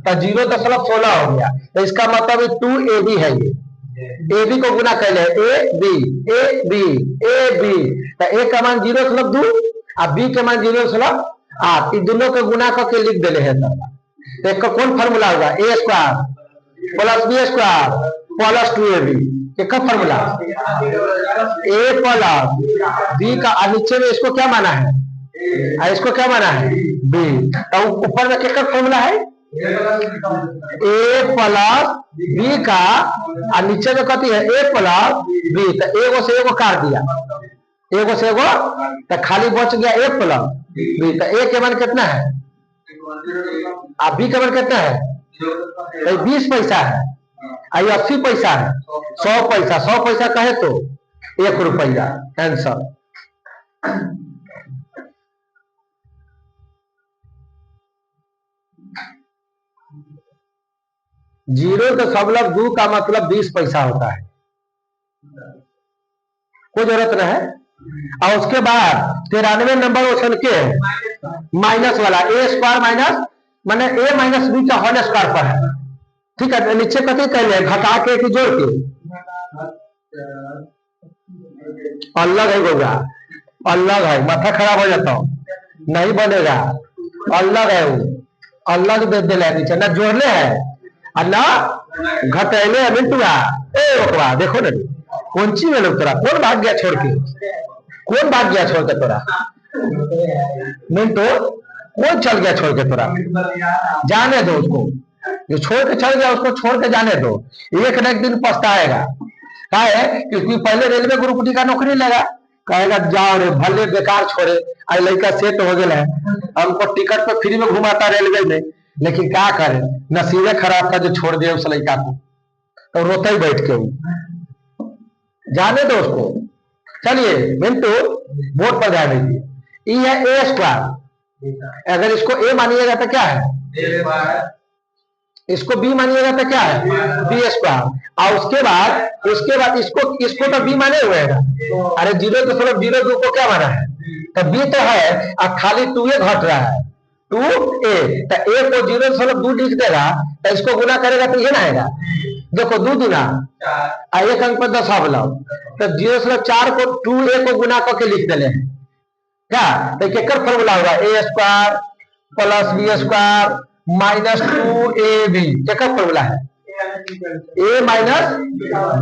तो 0.16 हो गया, तो इसका मतलब 2 ए बी है, ये ए बी को गुना कर ले A B A B A B, तो ए का मान 0.2 और बी के मान 0.8, इन दोनों के गुना करके लिख देले है। तो एक का कौन फार्मूला होगा, A square plus B square प्लस 2ab, एक फार्मूला ए प्लस बी का, नीचे में इसको क्या माना है, इसको क्या माना है बी, तो ऊपर में क्या फार्मूला है ए प्लस बी का, और नीचे में कहती है ए प्लस बी, तो एगो से एगो काट दिया, एगो से एगो तो खाली बच गया ए प्लस बी, तो ए के मान कितना है और बी के मान कितना है, तो 20 पैसा है, आई 80 पैसा है, 100 पैसा, 100 पैसा कहे तो 1 रुपया आंसर। जीरो दशमलव 2 का मतलब 20 पैसा होता है, कोई जरूरत नहीं है। और उसके बाद 93 नंबर क्वेश्चन के माइनस वाला ए स्क्वायर माइनस माने ए माइनस बी का होल स्क्वायर पर है, ठीक है। नीचे कथी कहले घटा के कि जोड़ के, अलग है गोगा, अलग है, माथा खराब हो जाता हूँ, नहीं बनेगा, अलग है वो, अलग दे दे नीचे, ना जोड़ले है और ना घटेले मिंटुआ ए ओकरा देखो ना कौन ची में लोग, तोरा कौन भाग गया छोड़ के, कौन भाग गया छोड़ के तोरा, मिंटो कौन चल गया छोड़ के तोरा, जाने दो उसको, जो छोड़ के चल गया उसको छोड़ के जाने दो, एक न एक दिन पछताएगा। क्या है क्योंकि पहले रेलवे ग्रुप डी का नौकरी लगा, कहेगा जाओ रे भले बेकार छोड़े, आज लड़का सेट हो गया है, हमको टिकट पे फ्री में घुमाता रेलवे में, लेकिन क्या करे नसीबे खराब था जो छोड़ दिया उस लड़का को, तो रोता ही बैठ के, जाने दो उसको। चलिए मिंटू बोर्ड पर ध्यान दीजिए, ई है ए स्क्वायर, अगर इसको ए मानिएगा तो क्या है इसको बी मानिएगा तो क्या है बी स्क्वायर, और उसके बाद इसको इसको तो बी माने हुए हैं। अरे 0.02 को क्या माना है, तो बी तो है और खाली 2a घट रहा है 2a, तो a को 0.2 लिख देगा, तो इसको गुना करेगा तो ये ना आएगा। देखो 2 दूना एक अंक पर 10 तो 0.4 को 2a को गुना करके लिख देले हैं क्या, तो केकर फॉर्मूला होगा A square plus B square -2ab, क्या फॉर्मूला है a माइनस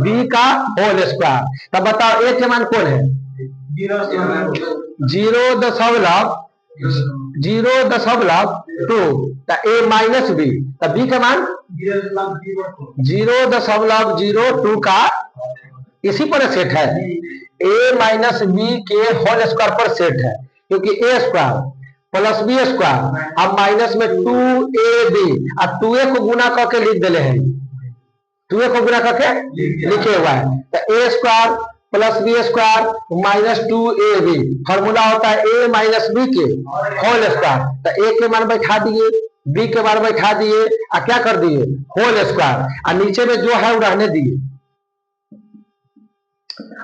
बी का होल स्क्वायर। तब बताओ a के मान कौन है 0.2, a माइनस बी, तब बी का मान 0.02 का इसी पर सेट है, a माइनस बी के होल स्क्वायर पर सेट है, क्योंकि a square plus B square अब माइनस में 2ab और 2a को गुना करके लिख दिले हैं, 2a को गुना करके लिखे हुआ है, तो a square plus B square -2ab formula होता है a माइनस बी के होल स्क्वायर, तो a के मान बैठा दिए, b के मान बैठा दिए और क्या कर दिए होल स्क्वायर, और नीचे में जो है वो रहने दिए।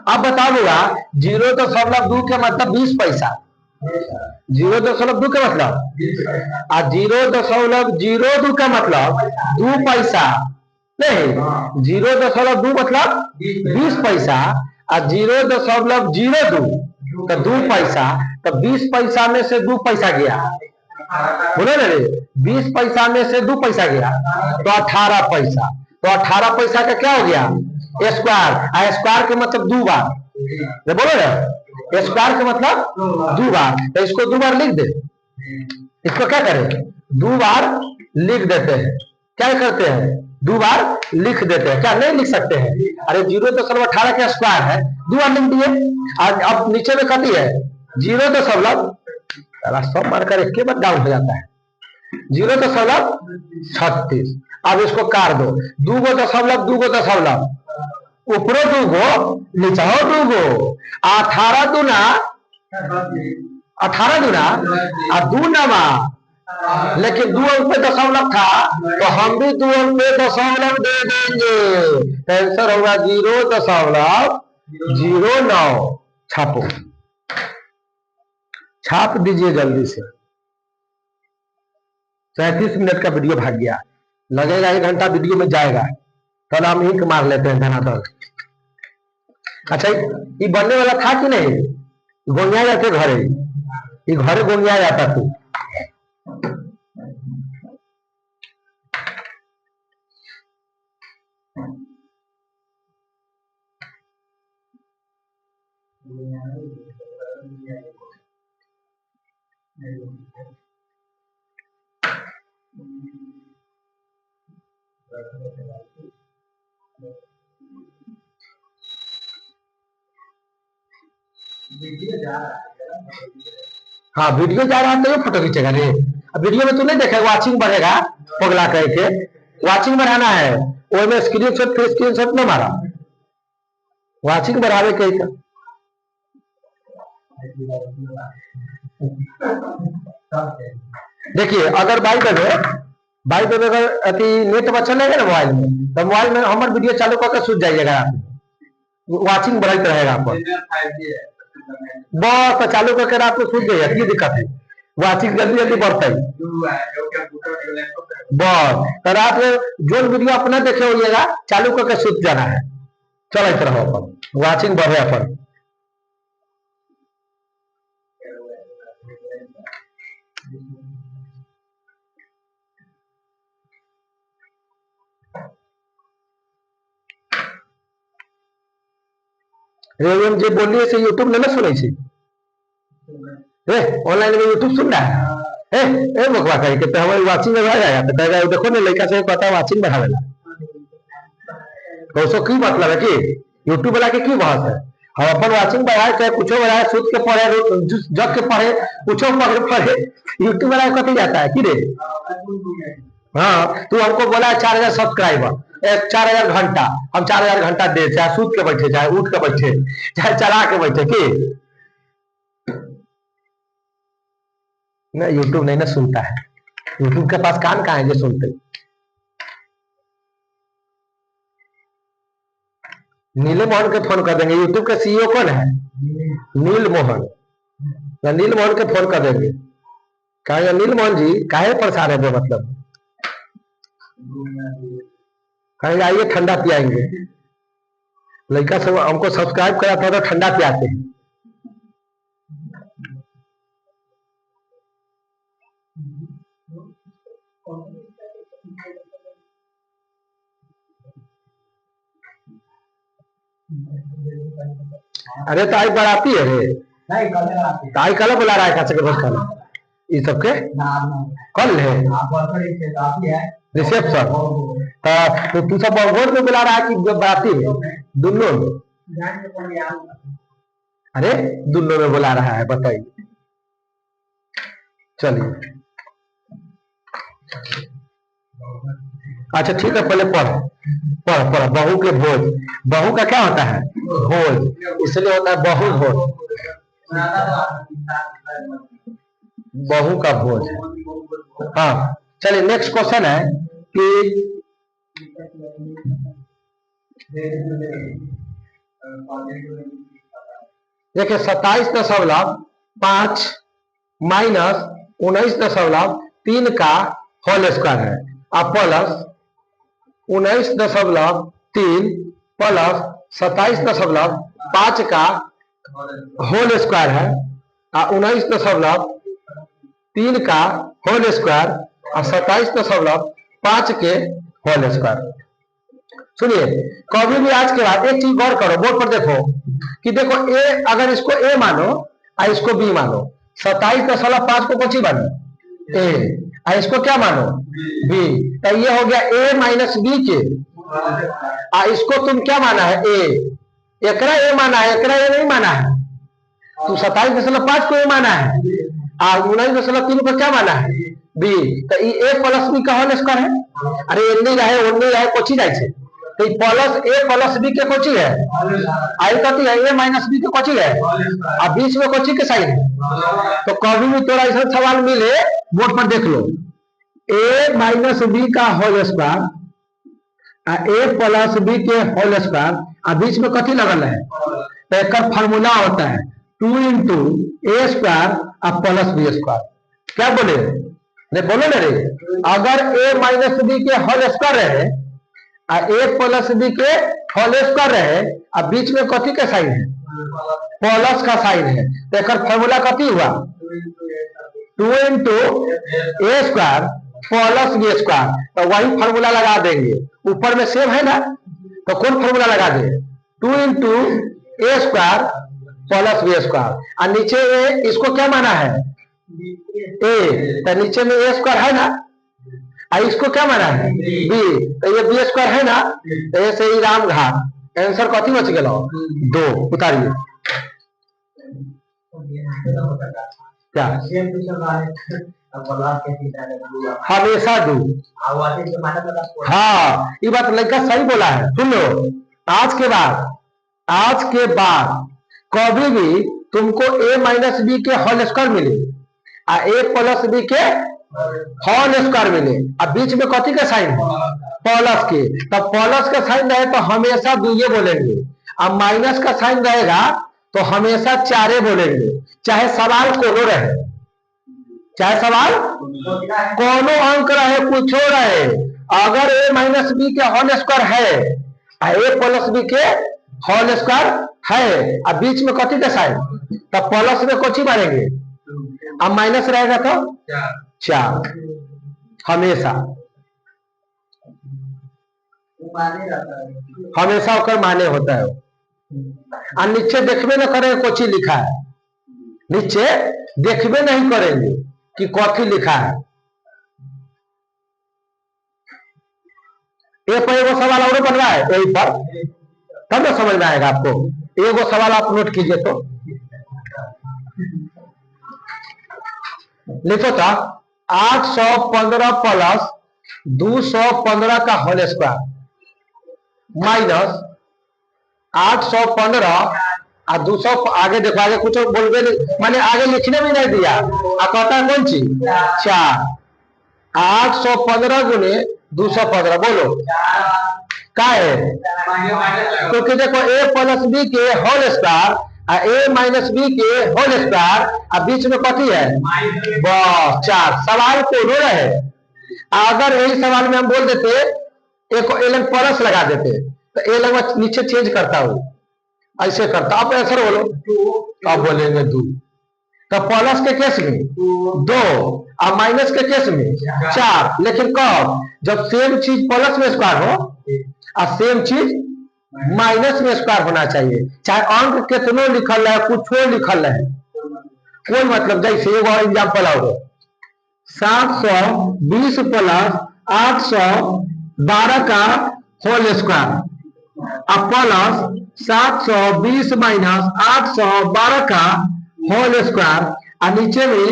अब बताऊंगा 0.2 के मतलब 20 पैसा, 0.2 का मतलब और 0.02 का मतलब 2 पैसा नहीं, 0.2 मतलब 20 पैसा और 0.02 तो 2 पैसा, तो 20 पैसा में से 2 पैसा गया, बोले ना रे 20 पैसा में से 2 पैसा गया तो 18 पैसा, तो 18 पैसा का क्या हो गया स्क्वायर, स्क्वायर के मतलब 2 बार, बोलो ना स्क्वायर का मतलब 2 बार, तो इसको 2 बार लिख दे, इसको क्या करें 2 बार लिख देते हैं, क्या करते हैं 2 बार लिख देते हैं, क्या नहीं लिख सकते हैं, अरे 0.18 का स्क्वायर है 2 बार लिख दिए, अब नीचे में कती है 0. सब मारकर एक के बाद डाउन हो जाता है 0.36, अब इसको काट दो 2 ऊपरो 2 नीचे 2, 18 दूना और 2 नमा, लेकिन 2 अंक पे दशमलव था तो हम भी 2 अंक पे दशमलव दे देंगे, आंसर होगा 0.09। छापो, छाप दीजिए जल्दी से। 37 मिनट का वीडियो भाग गया, लगेगा 1 घंटा वीडियो में जाएगा, कल हम इंक मार लेते हैं धनाधन। अच्छा ये बनने वाला था कि नहीं, गोनिया जाते घरे, ये घरे गोनिया जाता तू, हाँ वीडियो जा रहा है तो फोटो खींचेगा रे, अब वीडियो में तू नहीं देखेगा, वाचिंग बढ़ेगा, पगला कह के वाचिंग बढ़ाना है, वो में स्क्रीनशॉट न मारा, वाचिंग बढ़ावे कहीं का। देखिए अगर बाई पे अगर अति नेट पर चलेगा ना मोबाइल में, तो मोबाइल में हमारे वीडियो चालू करके सूझ जाइएगा, आप वाचिंग बढ़ाते रहेगा आपको, बस तो चालू करके रात को सूझ जाइए, की दिक्कत है, वाचिंग जल्दी जल्दी बढ़ता है बस, तो रात में जो वीडियो अपना देखे होइएगा चालू करके सूझ जाना है, चलो इस तरह अपन वाचिंग बढ़े अपन। रेवम जी बोलिए से यूट्यूब नहीं सुने छी, ऑनलाइन में यूट्यूब सुन रहा है, ए बकवा कह के तो हमारी वाचिंग में आ जाएगा, तो कहेगा देखो ना लड़का से पता वाचिंग बढ़ावेला, तो उसको की मतलब है कि यूट्यूब वाला के की बात है, हम अपन वाचिंग बढ़ाए चाहे कुछ बढ़ाए, सूद के पढ़े जग के पढ़े कुछ पढ़े, यूट्यूब वाला कभी जाता है कि रे। हाँ तू हमको बोला 4000 सब्सक्राइबर 4000 घंटा, हम 4000 घंटा दे, चाहे सूत के बैठे चाहे उठ के बैठे चाहे चला के बैठे की ना, यूट्यूब नहीं ना सुनता है, यूट्यूब के पास कान कहाँ है जो सुनते। नील मोहन के फोन कर देंगे। यूट्यूब के सीईओ कौन है? नील मोहन। नील मोहन के फोन कर देंगे, कहेंगे नील मोहन जी काहे परेशान है मतलब, कहेंगे आइए ठंडा पियाएंगे। लड़का सब हमको सब्सक्राइब करा था तो ठंडा पियाते हैं। अरे ताई बराती है रे, ताई कल बुला रहा है कैसे के बस खाना ये सबके कल है रिसेप्शन। तो तू सब बहुत में बुला रहा है कि बराती में? दोनों में? अरे दोनों में बुला रहा है, बताइए। चलिए अच्छा ठीक है, पहले पढ़ पढ़ पढ़। बहू के भोज, बहू का क्या होता है? भोज, इसलिए होता है बहू भोज। बहू का भोज। हाँ चलिए नेक्स्ट क्वेश्चन है कि देखिए 27.5 माइनस 19.3 का होल स्क्वायर है, अब प्लस 19.3 प्लस 27.5 का होल स्क्वायर है, 19.3 का होल स्क्वायर और 27.5 के होल स्क्वायर। सुनिए कभी भी आज के बाद एक चीज गौर करो, बोर्ड पर देखो कि देखो ए, अगर इसको ए मानो और इसको बी मानो, 27.5 को कौन सी मानो? ए, और इसको क्या मानो? बी। तो ये हो गया ए माइनस बी के, और इसको तुम क्या माना है? ए। एकरा ए माना है, एकरा ए नहीं माना है। तो 27.5 को ए माना है और 19.3 को क्या माना है? बी। तो ये ए प्लस बी का होल स्क्वायर है। अरे एन्नी रहे ओन्नी रहे कोची जाए छे, तो प्लस ए प्लस बी के कोची है? आई कथी है? ए माइनस बी के कोची है? और बीच में कोची के साइन है। तो कभी भी तोरा ऐसा सवाल मिले बोर्ड पर देख लो, ए माइनस बी का होल स्क्वायर ए प्लस बी के होल स्क्वायर और बीच में कथी लगल है? तो एक फार्मूला होता है 2 इंटू ए स्क्वायर और प्लस बी स्क्वायर। क्या बोले? नहीं बोलो ना रे, अगर ए माइनस बी के होल स्क्वायर रहे और ए प्लस बी के होल स्क्वायर रहे और बीच में कथी का साइन है? प्लस का साइन है, तो एक फार्मूला कथी हुआ? 2 इंटू ए स्क्वायर प्लस बी स्क्वायर। तो वही फार्मूला लगा देंगे, ऊपर में सेम है ना, तो कौन फार्मूला लगा दे? 2 इंटू ए स्क्वायर प्लस बी स्क्वायर, और नीचे ए, इसको क्या माना है? ए, तो नीचे में ए स्क्वायर है ना, और इसको क्या माना है? बी। तो ये बी स्क्वायर है ना, तो ऐसे ही राम घाट आंसर कथी बच गया? 2। उतारिए क्या? हमेशा 2। हाँ ये बात लड़का सही बोला है। सुन लो, आज के बाद कभी भी तुमको ए माइनस बी के होल स्क्वायर मिले और ए प्लस बी के होल स्क्वायर मिले और बीच में कथी का साइन है? प्लस के, तब प्लस का साइन रहे तो हमेशा 2 बोलेंगे, अब माइनस का साइन रहेगा तो हमेशा 4 बोलेंगे, चाहे सवाल कोनो रहे, चाहे सवाल कोनो अंक रहे, कुछ रहे। अगर ए माइनस बी के होल स्क्वायर है और ए प्लस बी के होल स्क्वायर है और बीच में कथी का साइन, तब प्लस में कथी मारेंगे? अब माइनस रहेगा तो 4 हमेशा ओकर माने होता है। और नीचे देखबे न करेंगे कोची लिखा है, नीचे देखबे नहीं करेंगे कि कथी लिखा है। ये पर एगो सवाल और बन रहा है यही पर, तब ना समझ में आएगा आपको। एगो सवाल आप नोट कीजिए तो लिखो था 815 प्लस 215 का होल स्क्वायर माइनस 815 और 200। आगे देखो, आगे कुछ बोलबे नहीं, माने आगे लिखने भी नहीं दिया। कहता है कौन सी? 4। 815 गुने 215 बोलो, का है, क्योंकि देखो a प्लस बी के whole square a minus B के होल स्क्वायर अब बीच में कथी है, बस 4। सवाल कोनो रहे, अगर यही सवाल में हम बोल देते एक एलन प्लस लगा देते तो ए लगा नीचे चेंज करता हूं, ऐसे करता। अब आंसर बोलो, अब बोलेंगे 2। तो प्लस के केस में 2 और माइनस के केस में 4। लेकिन कब, जब सेम चीज प्लस में स्क्वायर हो और सेम चीज माइनस में स्क्वायर होना चाहिए, चाहे अंक कितनो लिखल है, कुछ लिखल है, कोई मतलब। जैसे एगो एग्जाम्पल हो, 720 प्लस 812 का होल स्क्वायर अब प्लस 720 माइनस 812 का होल स्क्वायर और नीचे में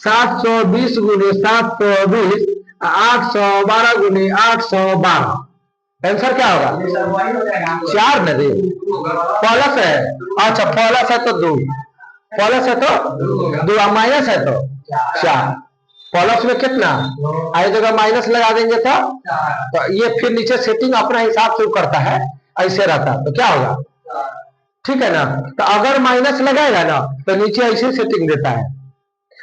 720 गुने 720 812 गुने 812। आंसर क्या होगा, 4 न दे, प्लस है, अच्छा प्लस है तो 2, प्लस है तो 2 माइनस है तो 4। प्लस में कितना, आई जगह माइनस लगा देंगे तो ये फिर नीचे सेटिंग अपना हिसाब से करता है, ऐसे रहता तो क्या होगा, ठीक है ना। तो अगर माइनस लगाएगा ना तो नीचे ऐसे सेटिंग देता है,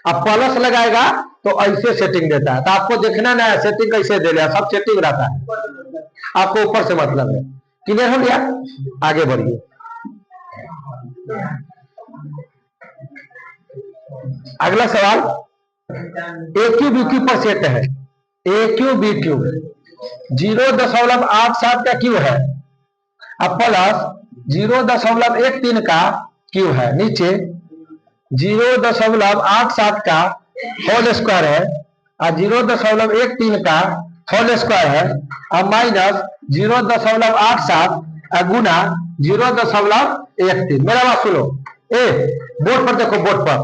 अब प्लस लगाएगा तो ऐसे सेटिंग देता है। तो आपको देखना ना सेटिंग कैसे दे लिया, सब सेटिंग रहता है, आपको ऊपर से मतलब है। क्लियर हो गया, आगे बढ़िए। अगला सवाल ए क्यू बी क्यू पर सेट है, ए क्यू बी क्यू 0.87 का क्यू है अब प्लस 0.13 का क्यू है, नीचे 0.87 का होल स्क्वायर है और 0.13 का होल स्क्वायर है और माइनस 0.87 गुना 0.13। मेरा बात सुनो, ए बोर्ड पर देखो, बोर्ड पर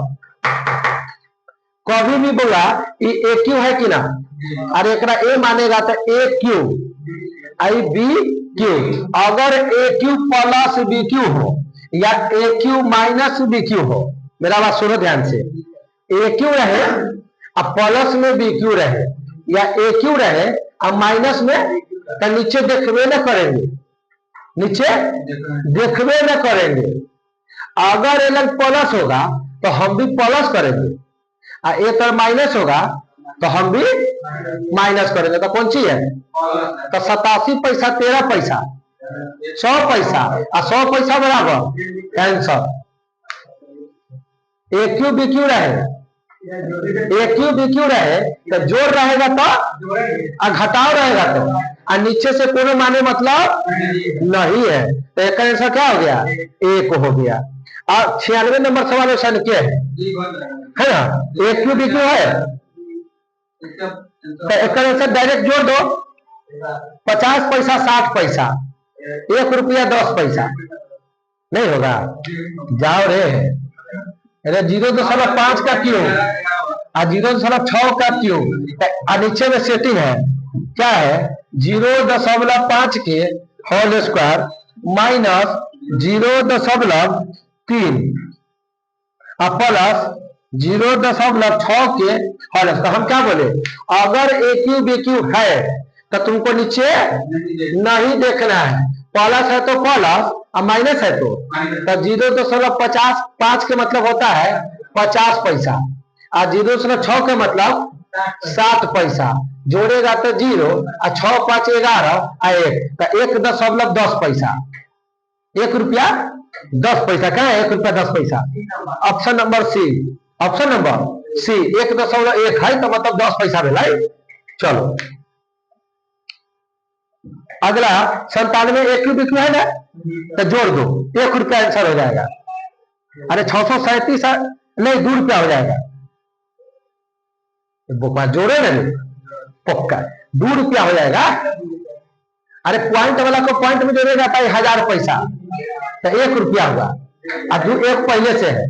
कभी भी बोला ए क्यू है कि ना, और एक ए मानेगा तो ए क्यू आई बी क्यू। अगर ए क्यू प्लस बी क्यू हो या ए क्यू माइनस बी क्यू हो, मेरा बात सुनो ध्यान से, ए क्यू रहे अब प्लस में बी क्यू रहे या ए क्यू रहे अब माइनस में, तो नीचे देखबे न करेंगे, नीचे देखबे न करेंगे। अगर ए लग प्लस होगा तो हम भी प्लस करेंगे, ए तर माइनस होगा तो हम भी माइनस करेंगे। तो कौन सी है, तो 87 पैसा 13 पैसा 100 पैसा और 100 पैसा बराबर आंसर। ए क्यू बी क्यू रहे, ए क्यू बी क्यू रहे तो जोड़ रहेगा तो और घटाव रहेगा तो, और नीचे से कोनो माने मतलब नहीं है, तो एक आंसर क्या हो गया, एक हो गया। और 96 नंबर सवाल क्वेश्चन क्या है ना, ए क्यू बी क्यू है तो एक आंसर डायरेक्ट जोड़ दो, 50 पैसा 60 पैसा 1 रुपया 10 पैसा, नहीं होगा, जाओ रे। 0.5 का क्यों और 0.6 का क्यों, नीचे में सेटिंग है क्या है, 0.5 के होल स्क्वायर माइनस 0.3 और प्लस 0.6 के होल स्क्वायर। हम क्या बोले, अगर ए क्यू बी क्यू है तो तुमको नीचे नहीं देखना है, प्लस है तो प्लस और माइनस है तो 0.5 के मतलब होता है 50 पैसा और 0.6 के मतलब 60 पैसा, जोड़ेगा तो 0 और 6 5 11 और 1 तो 1.10 पैसा, 1 रुपया 10 पैसा। क्या है 1 रुपया 10 पैसा, option number C, option number C 1.1 है तो मतलब 10 पैसा भेला। चलो अगला 97 एक क्यू बी क्यू है ना, तो जोड़ दो 1 रुपया आंसर हो जाएगा। अरे 637 नहीं 2 रुपया हो जाएगा, जोड़े ना पक्का 2 रुपया हो जाएगा। अरे पॉइंट वाला को पॉइंट में जोड़े जाता है 1000 पैसा तो 1 रुपया होगा, और 1 पहले से है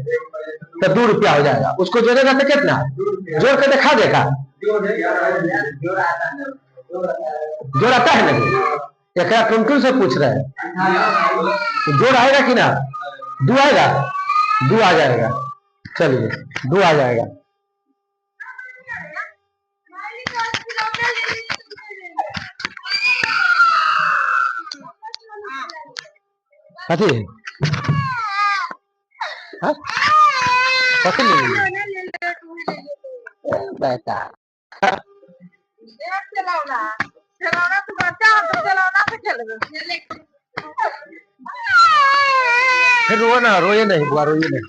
तो 2 रुपया हो जाएगा, उसको जोड़ेगा तो कितना, जोड़ के दिखा देगा, जोड़ आता है ना, एक टुनटुन से पूछ रहे हैं जोड़ आएगा कि ना, 2 आएगा, 2 आ जाएगा, चलिए 2 आ जाएगा। कथी कथी ले बेटा फिर रो ना, रोए नहीं बुआ, रोए नहीं।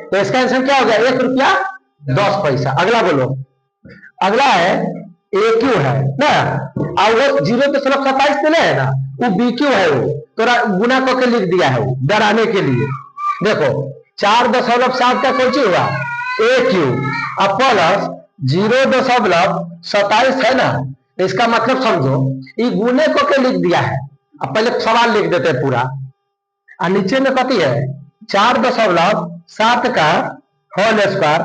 तो इसका आंसर क्या हो गया? 1 रुपया 10 पैसा। अगला बोलो। अगला है ए क्यू है ना, और वो 0.27 मिले है ना, वो बी क्यू है, वो तो गुना करके लिख दिया है वो डराने के लिए। देखो 4.7 का कोई चीज हुआ ए क्यू अब प्लस 0.27 है ना, इसका मतलब समझो ये गुने करके लिख दिया है। अब पहले सवाल लिख देते हैं पूरा, और नीचे में कथी है 4.7 का होल स्क्वायर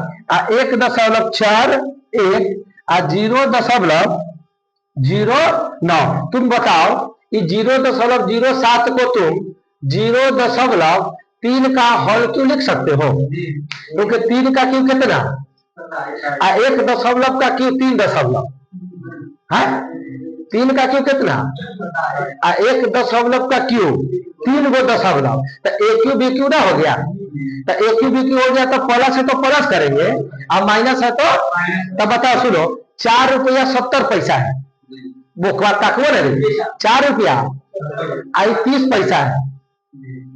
1.41 0.09। तुम बताओ ये 0.07 को तुम 0.3 का होल क्यों लिख सकते हो? क्योंकि 3 का क्यों कितना, 1 दशमलव का क्यों 3 दशमलव है, 3 का क्यों कितना, 1 दशमलव का क्यों 3 गो दशमलव, तो ए क्यू बी क्यू ना हो गया। तो ए क्यू बी क्यू हो गया तो प्लस है तो प्लस करेंगे, अब माइनस है तो बताओ सुनो 4 रुपया 70 पैसा है, वो तकबो नहीं 4 रुपया आई 30 पैसा है,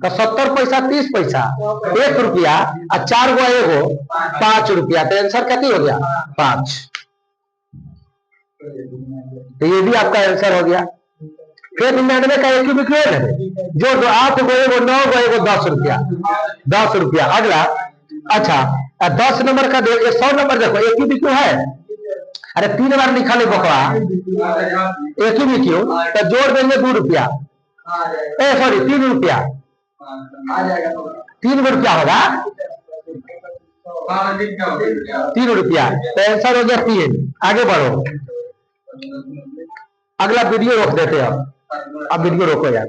तो 70 पैसा 30 पैसा 1 रुपया और 4 गो एगो 5 रुपया, तो आंसर कितनी हो गया 5। तो ये भी आपका आंसर हो गया। फिर 99 का एक भी क्लियर है, जो 8 गो एगो 9 गो एगो 10 रुपया 10 रुपया। अगला अच्छा 10 नंबर का 100 नंबर देखो एक ही क्यों है, अरे 3 बार लिखा नहीं बकवा एक ही क्यों, तो जोड़ देंगे 2 रुपया सॉरी 3 रुपया 3 रुपया होगा 3 रुपया, तो आंसर हो गया 3। आगे बढ़ो, अगला वीडियो रोक देते हैं अब वीडियो रोको यार।